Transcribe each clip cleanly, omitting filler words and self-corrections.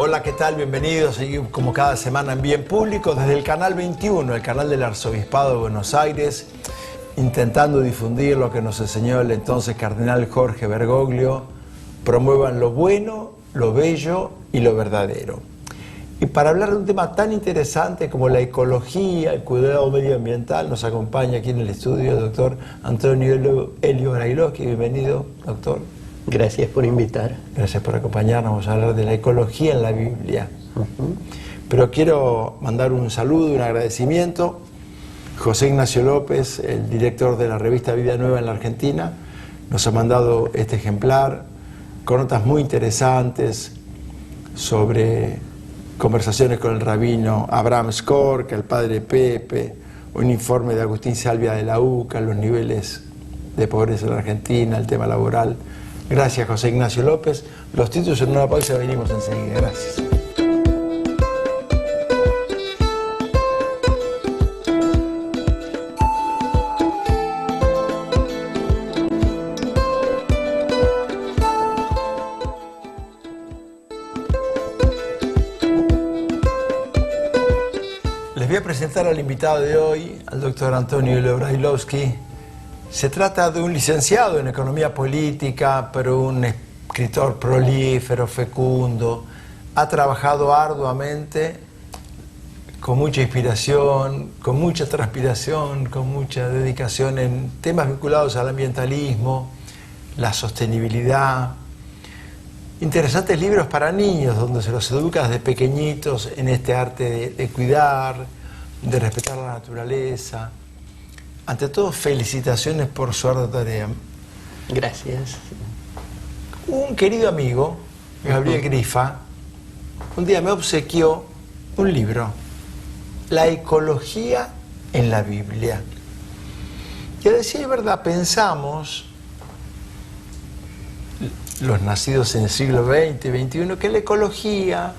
Hola, ¿qué tal? Bienvenidos. Seguimos como cada semana en Bien Público desde el Canal 21, el canal del Arzobispado de Buenos Aires, intentando difundir lo que nos enseñó el entonces cardenal Jorge Bergoglio: promuevan lo bueno, lo bello y lo verdadero. Y para hablar de un tema tan interesante como la ecología, el cuidado medioambiental, nos acompaña aquí en el estudio el doctor Antonio Elio Brailovsky. Bienvenido, doctor. Gracias por invitar. Gracias por acompañarnos. Vamos a hablar de la ecología en la Biblia. Pero quiero mandar un saludo, un agradecimiento. José Ignacio López, el director de la revista Vida Nueva en la Argentina, nos ha mandado este ejemplar con notas muy interesantes sobre conversaciones con el rabino Abraham Skorka, el padre Pepe, un informe de Agustín Salvia de la UCA, los niveles de pobreza en la Argentina, el tema laboral. Gracias, José Ignacio López. Los títulos en una pausa, venimos enseguida. Gracias. Les voy a presentar al invitado de hoy, al doctor Antonio Elio Brailovsky. Se trata de un licenciado en economía política, pero un escritor prolífero, fecundo. Ha trabajado arduamente, con mucha inspiración, con mucha transpiración, con mucha dedicación en temas vinculados al ambientalismo, la sostenibilidad. Interesantes libros para niños, donde se los educa desde pequeñitos en este arte de cuidar, de respetar la naturaleza. Ante todo, felicitaciones por su ardua tarea. Gracias. Un querido amigo, Gabriel Grifa, un día me obsequió un libro, La ecología en la Biblia. Y a decir verdad, pensamos, los nacidos en el siglo XX, XXI, que la ecología,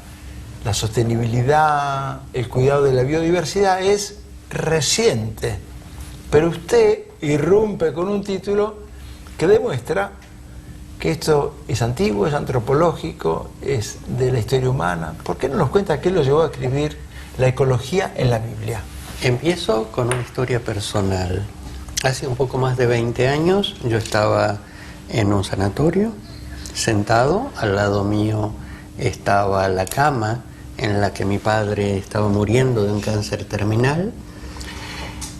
la sostenibilidad, el cuidado de la biodiversidad es reciente. Pero usted irrumpe con un título que demuestra que esto es antiguo, es antropológico, es de la historia humana. ¿Por qué no nos cuenta qué lo llevó a escribir La ecología en la Biblia? Empiezo con una historia personal. Hace un poco más de 20 años yo estaba en un sanatorio, sentado, al lado mío estaba la cama en la que mi padre estaba muriendo de un cáncer terminal.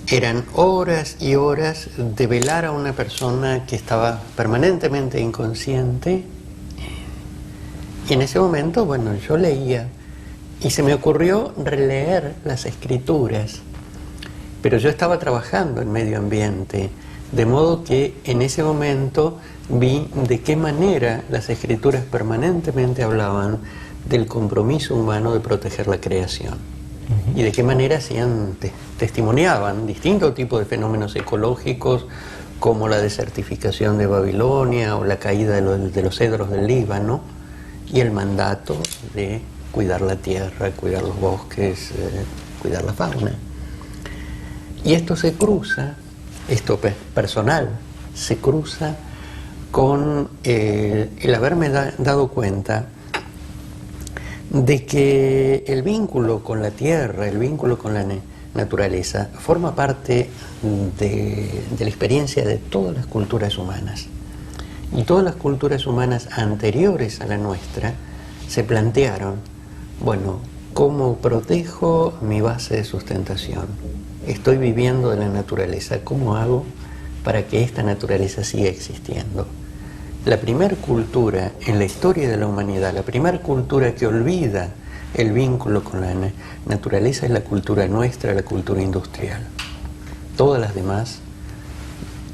Eran horas y horas de velar a una persona que estaba permanentemente inconsciente. Y en ese momento, bueno, yo leía y se me ocurrió releer las escrituras. Pero yo estaba trabajando en medio ambiente, de modo que en ese momento vi de qué manera las escrituras permanentemente hablaban del compromiso humano de proteger la creación. Y de qué manera testimoniaban distintos tipos de fenómenos ecológicos, como la desertificación de Babilonia o la caída de los cedros del Líbano, y el mandato de cuidar la tierra, cuidar los bosques, cuidar la fauna. Y esto se cruza, esto personal, se cruza con el haberme dado cuenta de que el vínculo con la tierra, el vínculo con la naturaleza, forma parte de la experiencia de todas las culturas humanas. Y todas las culturas humanas anteriores a la nuestra se plantearon, bueno, ¿cómo protejo mi base de sustentación? Estoy viviendo de la naturaleza, ¿cómo hago para que esta naturaleza siga existiendo? La primera cultura en la historia de la humanidad, la primera cultura que olvida el vínculo con la naturaleza es la cultura nuestra, la cultura industrial. Todas las demás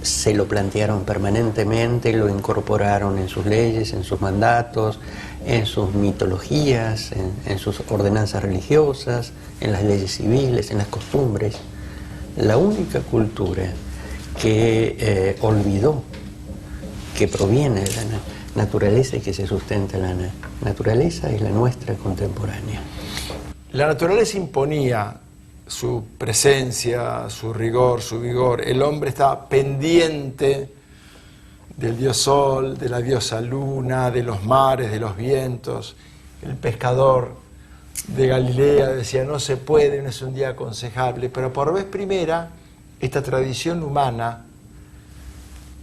se lo plantearon permanentemente, lo incorporaron en sus leyes, en sus mandatos, en sus mitologías, en sus ordenanzas religiosas, en las leyes civiles, en las costumbres. La única cultura que olvidó que proviene de la naturaleza y que se sustenta en la naturaleza es la nuestra contemporánea. La naturaleza imponía su presencia, su rigor, su vigor. El hombre estaba pendiente del dios Sol, de la diosa Luna, de los mares, de los vientos. el pescador de Galilea decía no se puede, no es un día aconsejable, pero por vez primera esta tradición humana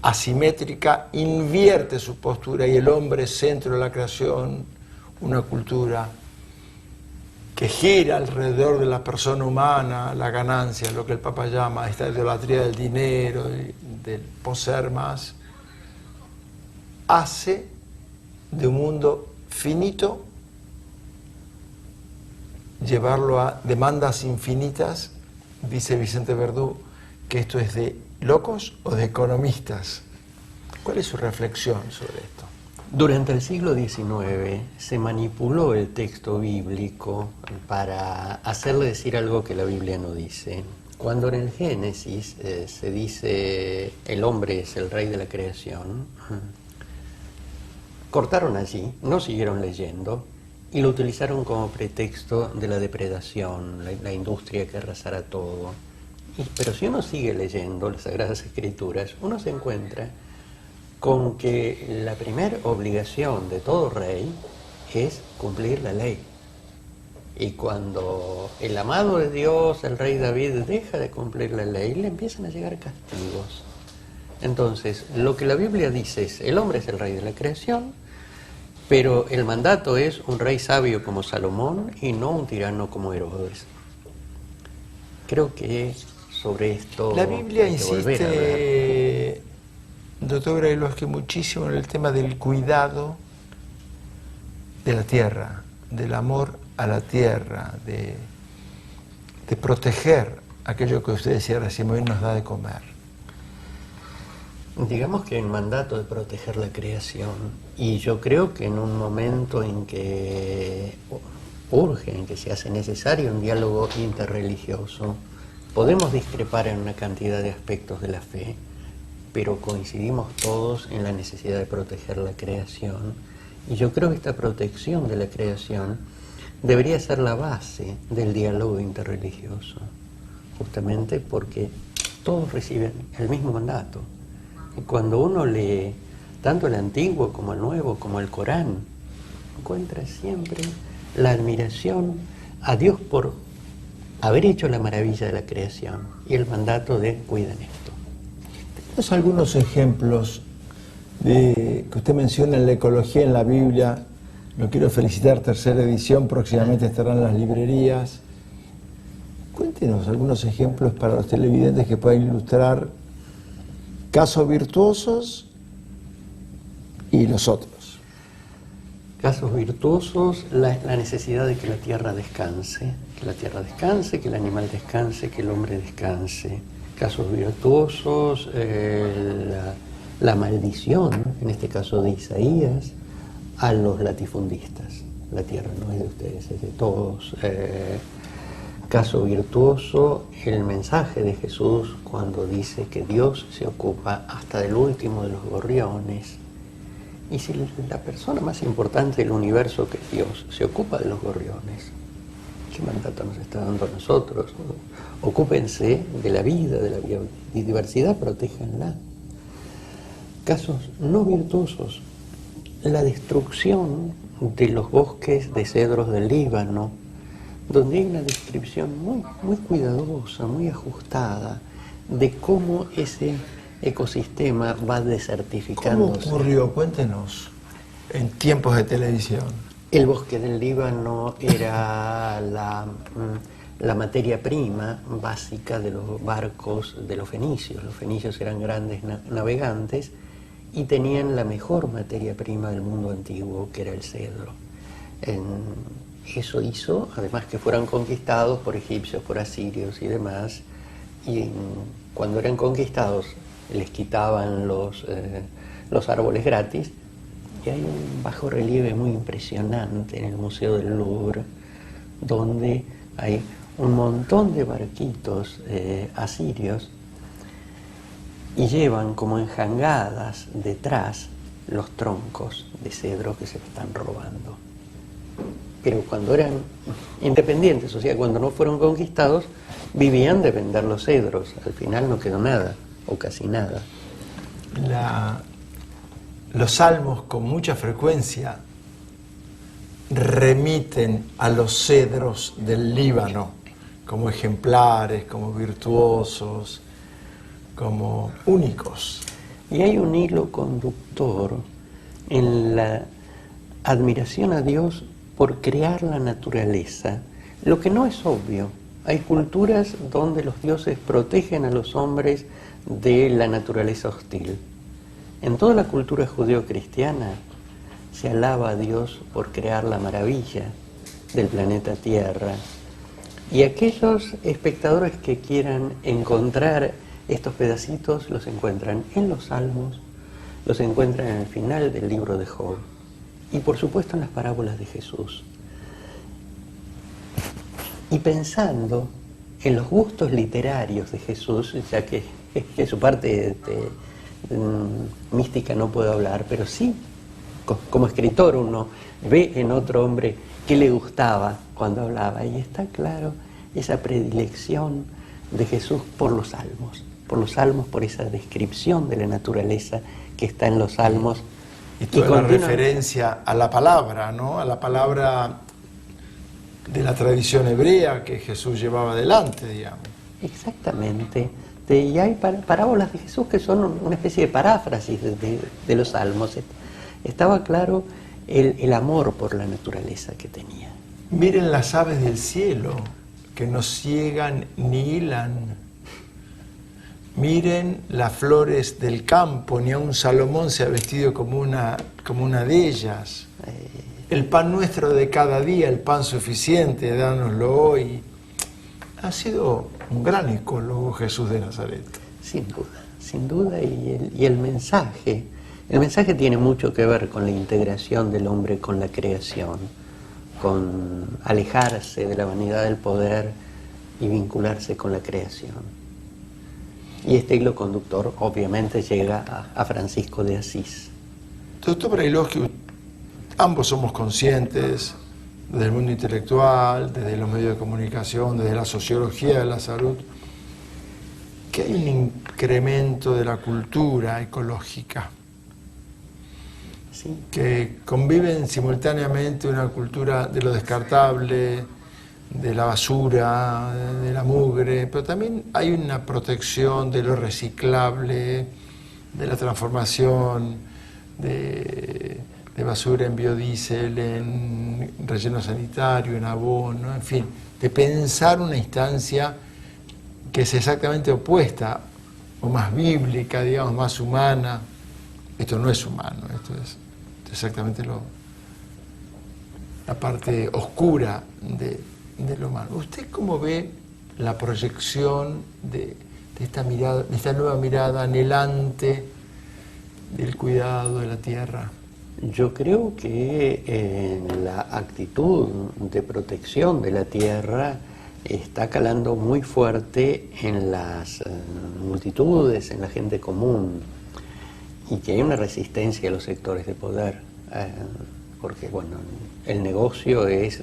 asimétrica invierte su postura y el hombre es centro de la creación, una cultura que gira alrededor de la persona humana, la ganancia, lo que el Papa llama esta idolatría del dinero, del poseer más, hace de un mundo finito llevarlo a demandas infinitas. Dice Vicente Verdú que esto es de locos o de economistas. ¿Cuál es su reflexión sobre esto? Durante el siglo XIX se manipuló el texto bíblico para hacerle decir algo que la Biblia no dice. Cuando en el Génesis se dice el hombre es el rey de la creación, cortaron allí, no siguieron leyendo y lo utilizaron como pretexto de la depredación, la industria que arrasara todo. Pero si uno sigue leyendo las Sagradas Escrituras, uno se encuentra con que la primera obligación de todo rey es cumplir la ley. Y cuando el amado de Dios, el rey David, deja de cumplir la ley, le empiezan a llegar castigos. Entonces, lo que la Biblia dice es, el hombre es el rey de la creación, pero el mandato es un rey sabio como Salomón y no un tirano como Herodes. Creo que sobre esto la Biblia hay que volver a hablar. insiste, doctor Brailovsky, muchísimo en el tema del cuidado de la tierra, del amor a la tierra, de proteger aquello que usted decía recién, hoy nos da de comer. Digamos que el mandato de proteger la creación, y yo creo que en un momento en que urge, en que se hace necesario un diálogo interreligioso, podemos discrepar en una cantidad de aspectos de la fe, pero coincidimos todos en la necesidad de proteger la creación, y yo creo que esta protección de la creación debería ser la base del diálogo interreligioso, justamente porque todos reciben el mismo mandato. Y cuando uno lee tanto el Antiguo como el Nuevo, como el Corán, encuentra siempre la admiración a Dios por haber hecho la maravilla de la creación y el mandato de cuiden esto. Tenemos algunos ejemplos que usted menciona en la ecología en la Biblia. Lo quiero felicitar, tercera edición, próximamente estará en las librerías. Cuéntenos algunos ejemplos para los televidentes que puedan ilustrar casos virtuosos y los otros. Casos virtuosos, la necesidad de que la tierra descanse, que el animal descanse, que el hombre descanse. Casos virtuosos, la maldición, en este caso de Isaías, a los latifundistas. La tierra no es de ustedes, es de todos. Caso virtuoso, el mensaje de Jesús cuando dice que Dios se ocupa hasta del último de los gorriones. Y si la persona más importante del universo, que es Dios, se ocupa de los gorriones, ¿qué mandato nos está dando a nosotros? Ocúpense de la vida, de la biodiversidad, protéjanla. Casos no virtuosos, la destrucción de los bosques de cedros del Líbano, donde hay una descripción muy cuidadosa, muy ajustada, de cómo ese ecosistema va desertificándose. ¿Cómo ocurrió? Cuéntenos, en tiempos de televisión. El bosque del Líbano era la materia prima básica de los barcos de los fenicios. Los fenicios eran grandes navegantes y tenían la mejor materia prima del mundo antiguo, que era el cedro. Eso hizo, además, que fueran conquistados por egipcios, por asirios y demás, y cuando eran conquistados les quitaban los árboles gratis, y hay un bajorrelieve muy impresionante en el Museo del Louvre, donde hay un montón de barquitos asirios y llevan como enjangadas detrás los troncos de cedro que se están robando. Pero cuando eran independientes, o sea, cuando no fueron conquistados, vivían de vender los cedros. Al final no quedó nada, o casi nada. Los salmos con mucha frecuencia remiten a los cedros del Líbano como ejemplares, como virtuosos, como únicos. Y hay un hilo conductor en la admiración a Dios por crear la naturaleza, lo que no es obvio. Hay culturas donde los dioses protegen a los hombres de la naturaleza hostil. En toda la cultura judeo-cristiana se alaba a Dios por crear la maravilla del planeta Tierra. Y aquellos espectadores que quieran encontrar estos pedacitos los encuentran en los Salmos, los encuentran en el final del libro de Job y por supuesto en las parábolas de Jesús. Y pensando en los gustos literarios de Jesús, ya que su parte mística no puedo hablar, pero sí, como escritor uno ve en otro hombre qué le gustaba cuando hablaba, y está claro esa predilección de Jesús por los salmos, por esa descripción de la naturaleza que está en los salmos. Y toda la referencia a la palabra, ¿no? A la palabra de la tradición hebrea que Jesús llevaba adelante, digamos. Exactamente. Y hay parábolas de Jesús que son una especie de paráfrasis de los salmos. Estaba claro el amor por la naturaleza que tenía. Miren las aves del cielo, que no ciegan ni hilan. Miren las flores del campo, ni aun Salomón se ha vestido como una de ellas. El pan nuestro de cada día, el pan suficiente, dánoslo hoy. Ha sido un gran ecólogo Jesús de Nazaret. Sin duda, y el mensaje tiene mucho que ver con la integración del hombre con la creación, con alejarse de la vanidad del poder y vincularse con la creación. Y este hilo conductor obviamente llega a Francisco de Asís. Doctor Brailovsky, ambos somos conscientes, desde el mundo intelectual, desde los medios de comunicación, desde la sociología de la salud, que hay un incremento de la cultura ecológica, sí, que conviven simultáneamente una cultura de lo descartable, de la basura, de la mugre, pero también hay una protección de lo reciclable, de la transformación de basura en biodiesel, en relleno sanitario, en abono, en fin, de pensar una instancia que es exactamente opuesta, o más bíblica, digamos, más humana. Esto no es humano, esto es exactamente la parte oscura de lo humano. ¿Usted cómo ve la proyección de esta mirada, de esta nueva mirada anhelante del cuidado de la tierra? Yo creo que la actitud de protección de la tierra está calando muy fuerte en las multitudes, en la gente común, y que hay una resistencia a los sectores de poder, porque bueno, el negocio es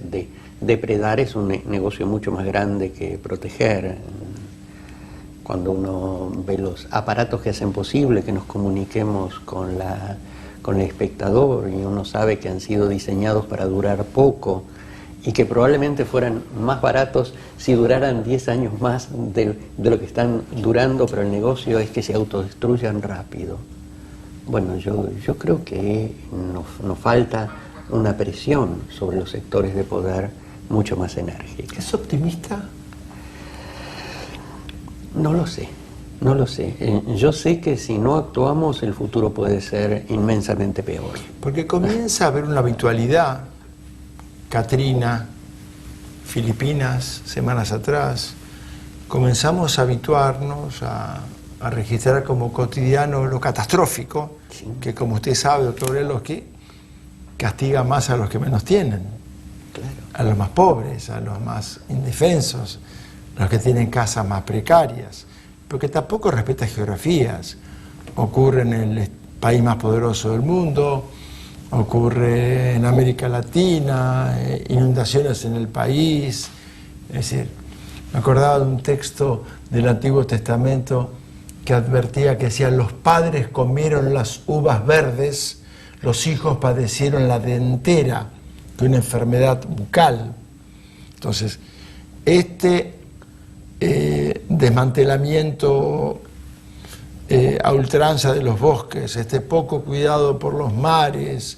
depredar, es un negocio mucho más grande que proteger. Cuando uno ve los aparatos que hacen posible que nos comuniquemos con el espectador, y uno sabe que han sido diseñados para durar poco y que probablemente fueran más baratos si duraran 10 años más de lo que están durando, pero el negocio es que se autodestruyan rápido. Bueno, yo creo que nos falta una presión sobre los sectores de poder mucho más enérgica. ¿Es optimista? No lo sé. Yo sé que si no actuamos el futuro puede ser inmensamente peor. Porque comienza a haber una habitualidad. Katrina, Filipinas, semanas atrás, comenzamos a habituarnos a registrar como cotidiano lo catastrófico, sí, que como usted sabe, doctor Brailovsky, castiga más a los que menos tienen, claro, a los más pobres, a los más indefensos, a los que tienen casas más precarias, porque tampoco respeta geografías. Ocurre en el país más poderoso del mundo, ocurre en América Latina, inundaciones en el país. Es decir, me acordaba de un texto del Antiguo Testamento que advertía, que decía: los padres comieron las uvas verdes, los hijos padecieron la dentera, que una enfermedad bucal. Entonces, este desmantelamiento a ultranza de los bosques, este poco cuidado por los mares,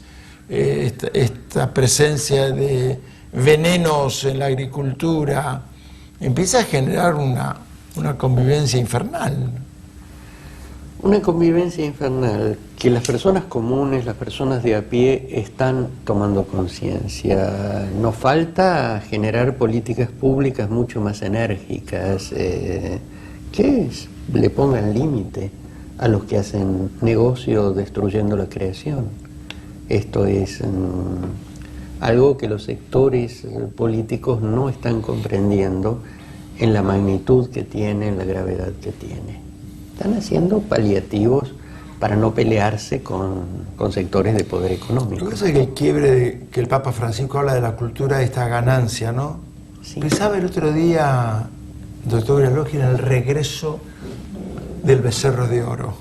esta presencia de venenos en la agricultura, empieza a generar una convivencia infernal. Una convivencia infernal que las personas comunes, las personas de a pie están tomando conciencia. Nos falta generar políticas públicas mucho más enérgicas, que le pongan límite a los que hacen negocio destruyendo la creación. Esto es algo que los sectores políticos no están comprendiendo en la magnitud que tiene, en la gravedad que tiene. Están haciendo paliativos para no pelearse con sectores de poder económico. Lo que pasa es que el quiebre que el Papa Francisco habla de la cultura de esta ganancia, ¿no? Sí. Pensaba el otro día, doctor Grailovsky, en el regreso del becerro de oro.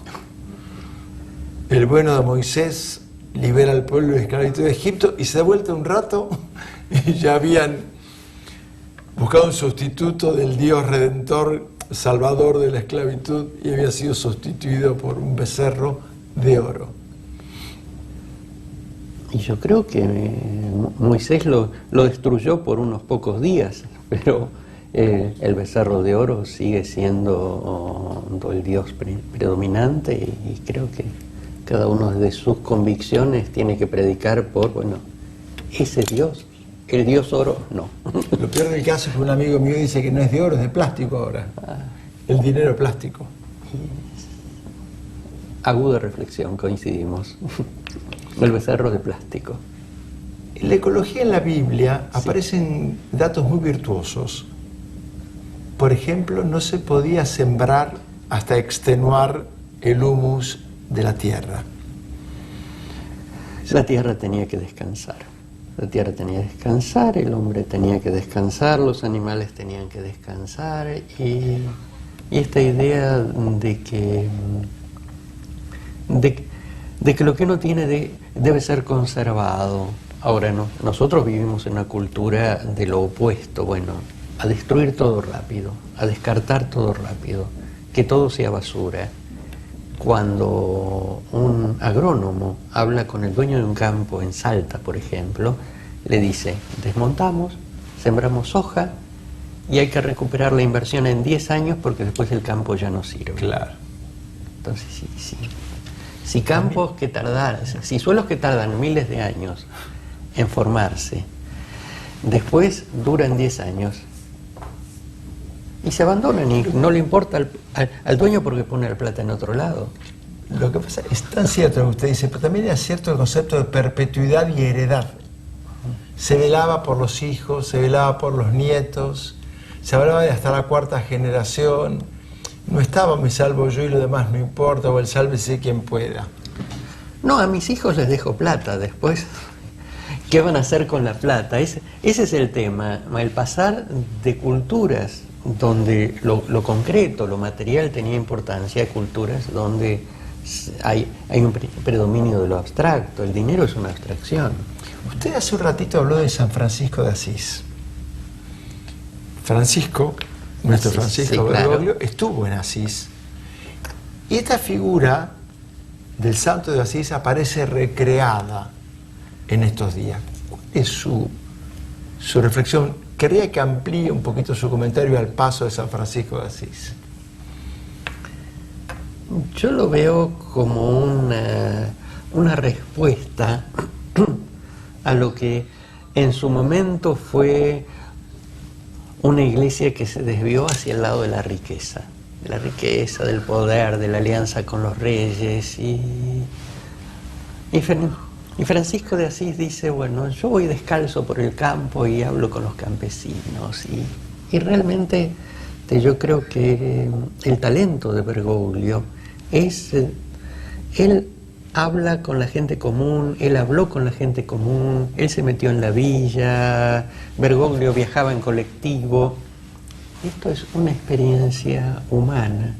El bueno de Moisés libera al pueblo de la esclavitud de Egipto y se da vuelta un rato y ya habían buscado un sustituto del Dios redentor, salvador de la esclavitud, y había sido sustituido por un becerro de oro. Y yo creo que Moisés lo destruyó por unos pocos días, pero el becerro de oro sigue siendo el Dios predominante, y creo que cada uno de sus convicciones tiene que predicar por, bueno, ese Dios. El Dios oro, no. Lo peor del caso es que un amigo mío dice que no es de oro, es de plástico ahora. El dinero plástico. Aguda reflexión, coincidimos. El becerro de plástico. En la ecología en la Biblia Sí. aparecen datos muy virtuosos. Por ejemplo, no se podía sembrar hasta extenuar el humus de la tierra. La tierra tenía que descansar. La tierra tenía que descansar, el hombre tenía que descansar, los animales tenían que descansar, y esta idea de que lo que uno tiene debe ser conservado. Ahora no, nosotros vivimos en una cultura de lo opuesto, bueno, a destruir todo rápido, a descartar todo rápido, que todo sea basura. Cuando un agrónomo habla con el dueño de un campo en Salta, por ejemplo, le dice: desmontamos, sembramos soja y hay que recuperar la inversión en 10 años porque después el campo ya no sirve. Claro. Entonces, si campos que tardan, si suelos que tardan miles de años en formarse, después duran 10 años y se abandonan y no le importa al dueño porque pone la plata en otro lado. Lo que pasa es tan cierto lo que usted dice, pero también es cierto el concepto de perpetuidad y heredad. Se velaba por los hijos, se velaba por los nietos, se hablaba de hasta la cuarta generación. No estaba me salvo yo y lo demás no importa, o el sálvese quien pueda. No, a mis hijos les dejo plata, después, ¿qué van a hacer con la plata? Ese es el tema, el pasar de culturas donde lo concreto, lo material tenía importancia, a culturas donde hay un predominio de lo abstracto. El dinero es una abstracción. Usted hace un ratito habló de San Francisco de Asís. Nuestro Francisco sí, claro. Bergoglio, estuvo en Asís. Y esta figura del santo de Asís aparece recreada en estos días. ¿Cuál es su reflexión? Querría que amplíe un poquito su comentario al paso de San Francisco de Asís. Yo lo veo como una respuesta a lo que en su momento fue una iglesia que se desvió hacia el lado de la riqueza, del poder, de la alianza con los reyes. Y Francisco de Asís dice: bueno, yo voy descalzo por el campo y hablo con los campesinos. Y realmente yo creo que el talento de Bergoglio es, él habla con la gente común, él habló con la gente común, él se metió en la villa, Bergoglio viajaba en colectivo. Esto es una experiencia humana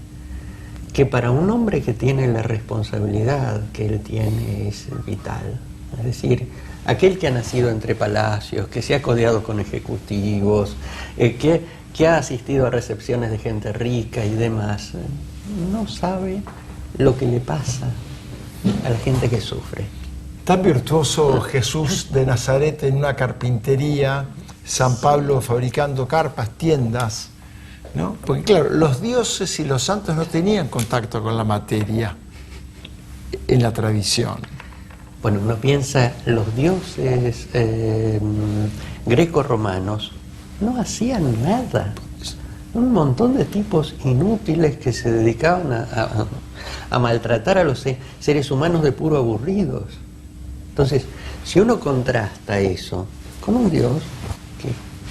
que para un hombre que tiene la responsabilidad que él tiene es vital. Es decir, aquel que ha nacido entre palacios, que se ha codeado con ejecutivos, que ha asistido a recepciones de gente rica y demás, no sabe lo que le pasa a la gente que sufre. Tan virtuoso Jesús de Nazaret en una carpintería, San Pablo fabricando carpas, tiendas, ¿no? Porque claro, los dioses y los santos no tenían contacto con la materia en la tradición. Bueno, uno piensa, los dioses greco-romanos no hacían nada. Un montón de tipos inútiles que se dedicaban a maltratar a los seres humanos de puro aburridos. Entonces, si uno contrasta eso con un Dios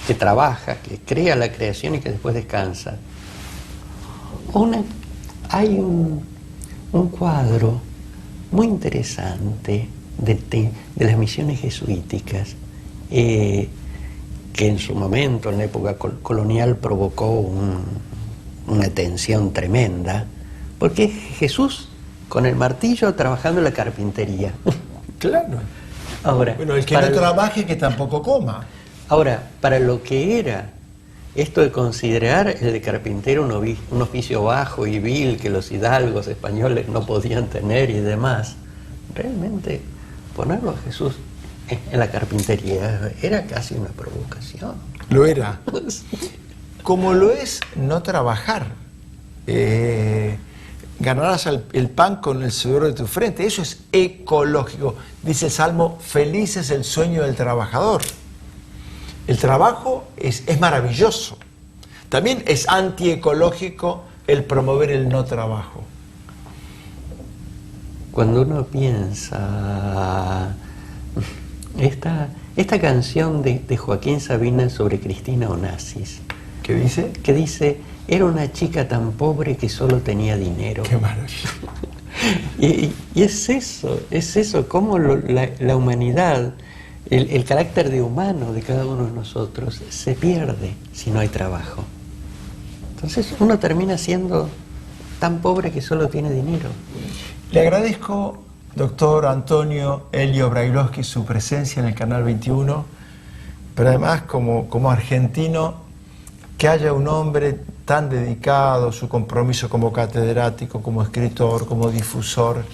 que trabaja, que crea la creación y que después descansa, hay un cuadro muy interesante de las misiones jesuíticas, que en su momento, en la época colonial, provocó una tensión tremenda, porque Jesús con el martillo trabajando en la carpintería. Claro. Ahora, bueno, el que no trabaje, que tampoco coma. Ahora, para lo que era esto de considerar el de carpintero un oficio bajo y vil que los hidalgos españoles no podían tener y demás, realmente ponerlo a Jesús en la carpintería era casi una provocación. Lo era. Como lo es no trabajar. Ganarás el pan con el sudor de tu frente. Eso es ecológico. Dice el Salmo, feliz es el sueño del trabajador. El trabajo es maravilloso. También es antiecológico el promover el no trabajo. Cuando uno piensa esta canción de Joaquín Sabina sobre Cristina Onassis. ¿Qué dice? Que dice, era una chica tan pobre que solo tenía dinero. ¡Qué maravilla! y es eso, cómo la humanidad, el carácter de humano de cada uno de nosotros se pierde si no hay trabajo. Entonces uno termina siendo tan pobre que solo tiene dinero. Le agradezco, doctor Antonio Elio Brailovsky, su presencia en el Canal 21, pero además como argentino, que haya un hombre tan dedicado, su compromiso como catedrático, como escritor, como difusor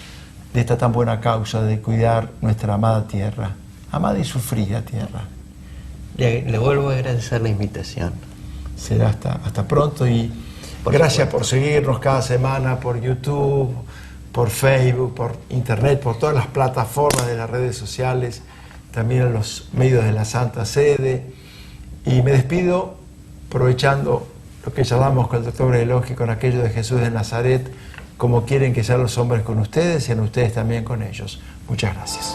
de esta tan buena causa de cuidar nuestra amada tierra, amada y sufrida tierra. Le vuelvo a agradecer la invitación. Será hasta pronto y gracias por seguirnos cada semana por YouTube, por Facebook, por Internet, por todas las plataformas de las redes sociales, también en los medios de la Santa Sede. Y me despido aprovechando lo que llamamos con el doctor Brailovsky, con aquello de Jesús de Nazaret, como quieren que sean los hombres con ustedes y en ustedes también con ellos. Muchas gracias.